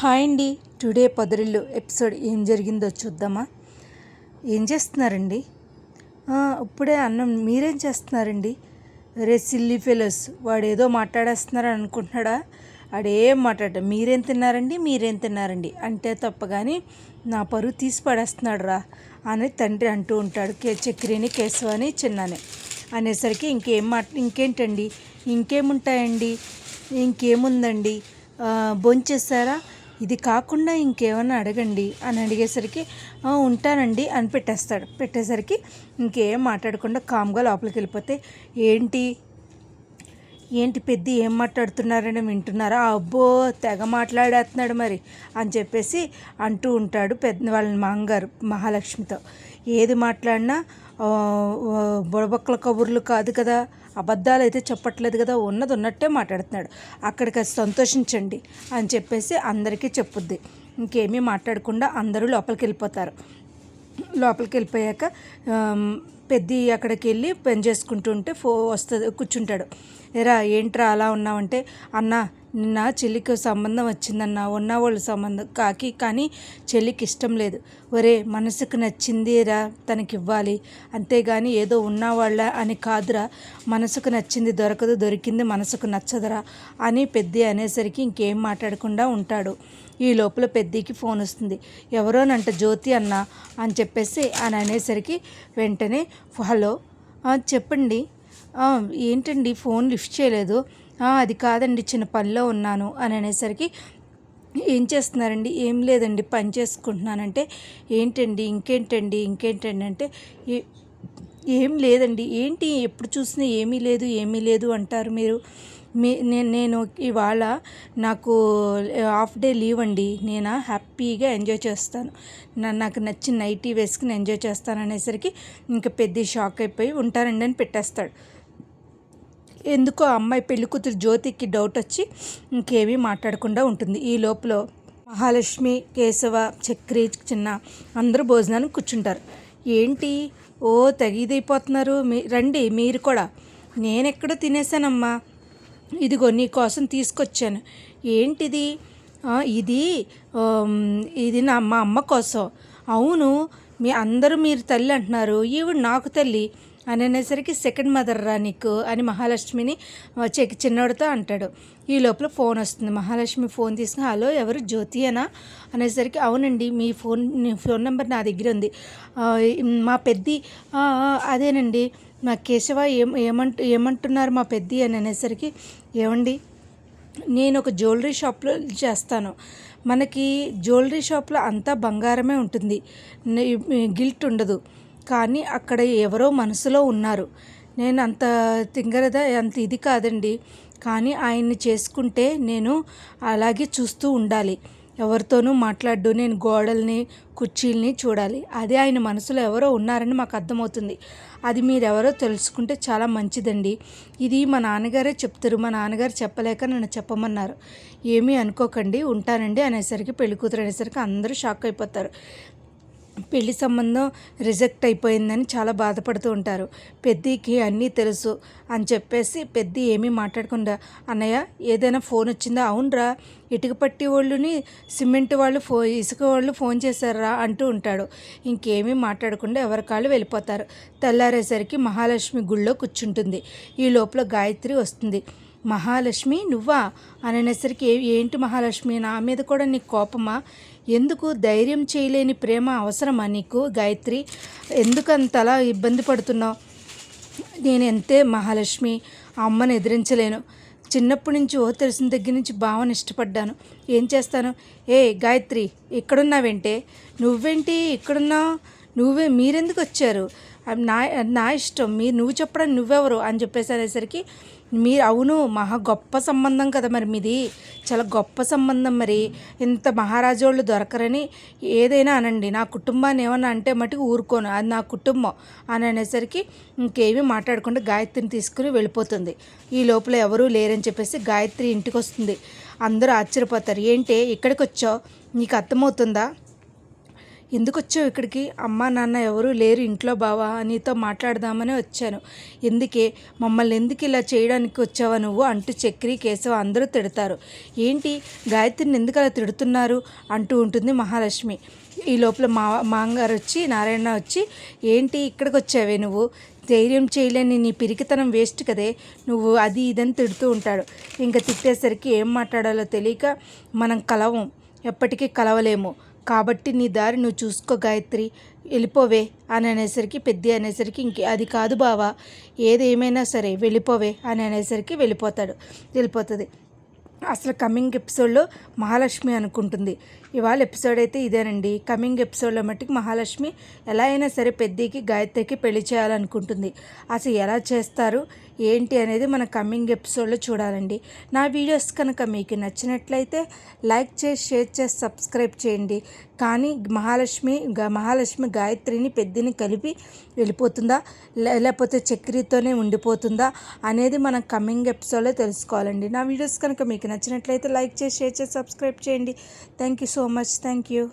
Hi అండి. Today పొదరిల్లు episode ఏం జరిగిందో చూద్దామా. ఏం చేస్తున్నారండి? ఇప్పుడే అన్నం. మీరేం చేస్తున్నారండి? రే సిల్లీ ఫెలోస్, వాడు ఏదో మాట్లాడేస్తున్నారని అనుకుంటున్నాడా? ఆడేం మాట్లాడ. మీరేం తిన్నారండి అంటే తప్ప కానీ నా పరువు తీసి పడేస్తున్నాడు రా అని తండ్రి అంటూ ఉంటాడు. చక్రిని కేశవని చిన్నని అనేసరికి ఇంకేంటండి, ఇంకేముంటాయండి, ఇంకేముందండి, భోంచేస్తారా, ఇది కాకుండా ఇంకేమన్నా అడగండి అని అడిగేసరికి ఉంటానండి అని పెట్టేసరికి ఇంకేం మాట్లాడకుండా కామ్గా లోపలికి వెళ్ళిపోతే ఏంటి పెద్ద ఏం మాట్లాడుతున్నారని వింటున్నారా? అబ్బో తెగ మాట్లాడేస్తున్నాడు మరి అని చెప్పేసి అంటూ ఉంటాడు వాళ్ళ మాంగారు మహాలక్ష్మితో. ఏది మాట్లాడినా బుడబక్కల కబుర్లు కాదు కదా, అబద్ధాలు అయితే చెప్పట్లేదు కదా, ఉన్నది ఉన్నట్టే మాట్లాడుతున్నాడు, అక్కడికి సంతోషించండి అని చెప్పేసి అందరికీ చెప్పుద్ది. ఇంకేమీ మాట్లాడకుండా అందరూ లోపలికి వెళ్ళిపోతారు. లోపలికి వెళ్ళిపోయాక పెద్ద అక్కడికి వెళ్ళి పని చేసుకుంటూ ఉంటే వస్తుంది, కూర్చుంటాడు. ఎరా ఏంట్రా అలా ఉన్నావంటే, అన్న నిన్న చెల్లికి సంబంధం వచ్చిందన్న, ఉన్నవాళ్ళు సంబంధం కానీ చెల్లికి ఇష్టం లేదు. ఒరే మనసుకు నచ్చిందిరా తనకి ఇవ్వాలి, అంతేగాని ఏదో ఉన్నవాళ్ళ అని కాదురా, మనసుకు నచ్చింది దొరికింది మనసుకు నచ్చదురా అని పెద్ద అనేసరికి ఇంకేం మాట్లాడకుండా ఉంటాడు. ఈ లోపల పెద్దకి ఫోన్ వస్తుంది. ఎవరోనంట జ్యోతి అన్న అని చెప్పేసి అని అనేసరికి వెంటనే హలో చెప్పండి, ఏంటండి ఫోన్ లిఫ్ట్ చేయలేదు, అది కాదండి చిన్న పనిలో ఉన్నాను అని అనేసరికి ఏం చేస్తున్నారండి? ఏం లేదండి పని చేసుకుంటున్నానంటే ఏంటండి ఇంకేంటండి అంటే ఏం లేదండి. ఏంటి ఎప్పుడు చూసినా ఏమీ లేదు అంటారు మీరు. నేను ఇవాళ నాకు హాఫ్ డే లీవ్ అండి, నేను హ్యాపీగా ఎంజాయ్ చేస్తాను, నాకు నచ్చిన నైటీ వేసుకుని ఎంజాయ్ చేస్తాను అనేసరికి ఇంకా పెద్ద షాక్ అయిపోయి ఉంటానండి అని పెట్టేస్తాడు. ఎందుకో అమ్మాయి పెళ్లి కూతురు జ్యోతికి డౌట్ వచ్చి ఇంకేమీ మాట్లాడకుండా ఉంటుంది. ఈ లోపల మహాలక్ష్మి, కేశవ, చక్రి, చిన్న అందరూ భోజనానికి కూర్చుంటారు. ఏంటి తెగీదైపోతున్నారు, రండి మీరు కూడా. నేనెక్కడో తినేసానమ్మా, ఇదిగో నీ కోసం తీసుకొచ్చాను. ఏంటిది? ఇది మా అమ్మ కోసం. అవును, మీరు తల్లి అంటున్నారు, ఈవిడ నాకు తల్లి అని అనేసరికి సెకండ్ మదర్ రా నీకు అని మహాలక్ష్మిని చిన్నోడితో అంటాడు. ఈ లోపల ఫోన్ వస్తుంది. మహాలక్ష్మి ఫోన్ తీసుకుని హలో ఎవరు జ్యోతి అనా అనేసరికి అవునండి మీ ఫోన్ నెంబర్ నా దగ్గర ఉంది, మా పెద్ది అదేనండి మా కేశవ ఏమంటున్నారు మా పెద్ది అని అనేసరికి ఏమండి నేను ఒక జ్యువెలరీ షాప్లో చేస్తాను, మనకి జ్యువెలరీ షాప్లో అంతా బంగారమే ఉంటుంది, గిల్ట్ ఉండదు, కానీ అక్కడ ఎవరో మనసులో ఉన్నారు, నేను అంత ఇది కాదండి, కానీ ఆయన్ని చేసుకుంటే నేను అలాగే చూస్తూ ఉండాలి, ఎవరితోనూ మాట్లాడు, నేను గోడల్ని కుర్చీల్ని చూడాలి, అదే ఆయన మనసులో ఎవరో ఉన్నారని మాకు అర్థమవుతుంది, అది మీరెవరో తెలుసుకుంటే చాలా మంచిదండి, ఇది మా నాన్నగారే చెప్తారు, మా నాన్నగారు చెప్పలేక నన్ను చెప్పమన్నారు, ఏమీ అనుకోకండి ఉంటానండి అనేసరికి పెళ్లి కూతురు అనేసరికి అందరూ షాక్ అయిపోతారు. పెళ్లి సంబంధం రిజెక్ట్ అయిపోయిందని చాలా బాధపడుతూ ఉంటారు. పెద్దికి అన్నీ తెలుసు అని చెప్పేసి పెద్ద ఏమీ మాట్లాడకుండా అన్నయ్య ఏదైనా ఫోన్ వచ్చిందా? అవునరా ఇటుక పట్టి వాళ్ళని సిమెంట్ వాళ్ళు ఇసుక వాళ్ళు ఫోన్ చేశారా అంటూ ఉంటాడు. ఇంకేమీ మాట్లాడకుండా ఎవరి కాళ్ళు వెళ్ళిపోతారు. తెల్లారేసరికి మహాలక్ష్మి గుళ్ళో కూర్చుంటుంది. ఈ లోపల గాయత్రి వస్తుంది. మహాలక్ష్మి నువ్వా అని అనేసరికి ఏంటి మహాలక్ష్మి, నా మీద కూడా నీకు కోపమా? ఎందుకు ధైర్యం చేయలేని ప్రేమ అవసరమా నీకు గాయత్రి? ఎందుకంతలా ఇబ్బంది పడుతున్నావు? నేను ఎంతే మహాలక్ష్మి, ఆ అమ్మను ఎదిరించలేను, చిన్నప్పటి నుంచి తెలిసిన దగ్గర నుంచి భావన ఇష్టపడ్డాను, ఏం చేస్తాను? గాయత్రి ఇక్కడున్నావేంటే? నువ్వేంటి ఇక్కడున్నావు? మీరెందుకు వచ్చారు? నా ఇష్టం, నువ్వు చెప్పడానికి నువ్వెవరు అని చెప్పేసి అనేసరికి అవును మహా గొప్ప సంబంధం కదా, మరి మీది చాలా గొప్ప సంబంధం, మరి ఇంత మహారాజోళ్ళు దొరకరని ఏదైనా అనండి, నా కుటుంబాన్ని ఏమన్నా అంటే మటుకు ఊరుకోను, అది నా కుటుంబం అని అనేసరికి ఇంకేమీ మాట్లాడకుండా గాయత్రిని తీసుకుని వెళ్ళిపోతుంది. ఈ లోపల ఎవరూ లేరని చెప్పేసి గాయత్రి ఇంటికి వస్తుంది. అందరూ ఆశ్చర్యపోతారు. ఏంటి ఇక్కడికి వచ్చావు, నీకు అర్థమవుతుందా? ఎందుకు వచ్చావు ఇక్కడికి? అమ్మ నాన్న ఎవరు లేరు ఇంట్లో బావా, నీతో మాట్లాడదామని వచ్చాను. ఎందుకే మమ్మల్ని ఎందుకు ఇలా చేయడానికి వచ్చావా నువ్వు అంటూ చక్రి కేశవ అందరూ తిడతారు. ఏంటి గాయత్రిని ఎందుకు అలా తిడుతున్నారు అంటూ ఉంటుంది మహాలక్ష్మి. ఈ లోపల మాంగారు వచ్చి నారాయణ వచ్చి, ఏంటి ఇక్కడికి వచ్చావే నువ్వు, ధైర్యం చేయలేని నీ పిరికితనం వేస్ట్ కదే, నువ్వు అది ఇదని తిడుతూ ఉంటాడు. ఇంకా తిట్టేసరికి ఏం మాట్లాడాలో తెలియక, మనం కలవం, ఎప్పటికీ కలవలేము, కాబట్టి నీ దారి నువ్వు చూసుకో గాయత్రి, వెళ్ళిపోవే అని అనేసరికి పెద్ద అనేసరికి అది కాదు బావా, ఏదేమైనా సరే వెళ్ళిపోవే అని అనేసరికి వెళ్ళిపోతుంది. అసలు కమింగ్ ఎపిసోడ్లో మహాలక్ష్మి అనుకుంటుంది. ఇవాళ ఎపిసోడ్ అయితే ఇదేనండి. కమింగ్ ఎపిసోడ్లో మట్టుకు మహాలక్ష్మి ఎలా అయినా సరే పెద్దకి గాయత్రికి పెళ్లి చేయాలనుకుంటుంది. అసలు ఎలా చేస్తారు ఏంటి అనేది మన కమింగ్ ఎపిసోడ్లో చూడాలండి. నా వీడియోస్ కనుక మీకు నచ్చినట్లయితే లైక్ చేసి షేర్ చేసి సబ్స్క్రైబ్ చేయండి. కానీ మహాలక్ష్మి గాయత్రిని పెద్దని కలిపి వెళ్ళిపోతుందా లేకపోతే చక్రితోనే ఉండిపోతుందా అనేది మనం కమింగ్ ఎపిసోడ్లో తెలుసుకోవాలండి. నా వీడియోస్ కనుక మీకు నచ్చినట్లయితే లైక్ చేసి షేర్ చేసి సబ్స్క్రైబ్ చేయండి. Thank you so much. Thank you.